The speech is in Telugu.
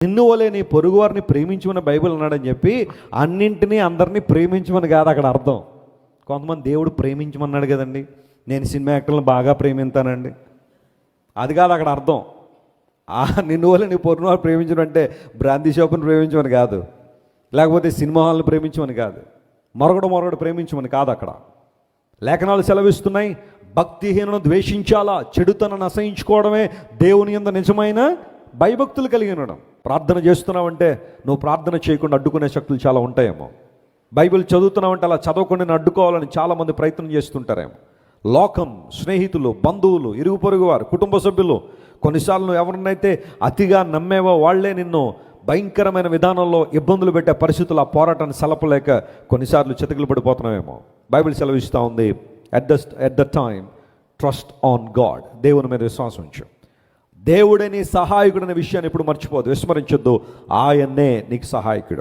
నిన్ను వలే నీ పొరుగు వారిని ప్రేమించమని బైబిల్ అన్నాడని చెప్పి అన్నింటినీ అందరినీ ప్రేమించమని కాదు అక్కడ అర్థం. కొంతమంది దేవుడు ప్రేమించమన్నాడు కదండి, నేను సినిమా యాక్టర్లను బాగా ప్రేమిస్తానండి, అది కాదు అక్కడ అర్థం. నిన్ను వల్ల నీ పొరుగు వారు ప్రేమించడం అంటే బ్రాందీ షాపుని ప్రేమించమని కాదు, లేకపోతే సినిమా హాల్ని ప్రేమించమని కాదు, మరొకడు ప్రేమించమని కాదు. అక్కడ లేఖనాలు సెలవిస్తున్నాయి, భక్తిహీనను ద్వేషించాలా, చెడుతనను అసహించుకోవడమే దేవుని యందు నిజమైన భయభక్తులు కలిగి ఉండడం. ప్రార్థన చేస్తున్నావంటే నువ్వు ప్రార్థన చేయకుండా అడ్డుకునే శక్తులు చాలా ఉంటాయేమో. బైబిల్ చదువుతున్నావంటే అలా చదవకుండా నేను అడ్డుకోవాలని చాలామంది ప్రయత్నం చేస్తుంటారేమో. లోకం, స్నేహితులు, బంధువులు, ఇరుగు పొరుగు వారు, కుటుంబ సభ్యులు, కొన్నిసార్లు నువ్వు ఎవరినైతే అతిగా నమ్మేవో వాళ్లే నిన్ను భయంకరమైన విధానంలో ఇబ్బందులు పెట్టే పరిస్థితులు, ఆ పోరాటాన్ని సలపలేక కొన్నిసార్లు చితకలు పడిపోతున్నావేమో. బైబిల్ సెలవిస్తూ ఉంది, at the time trust on God, దేవుని మీద విశ్వాసం ఉంచు. దేవుడే నీ సహాయకుడు అనే విషయాన్ని ఎప్పుడు మర్చిపోదు, విస్మరించొద్దు. ఆయన్నే నీకు సహాయకుడు.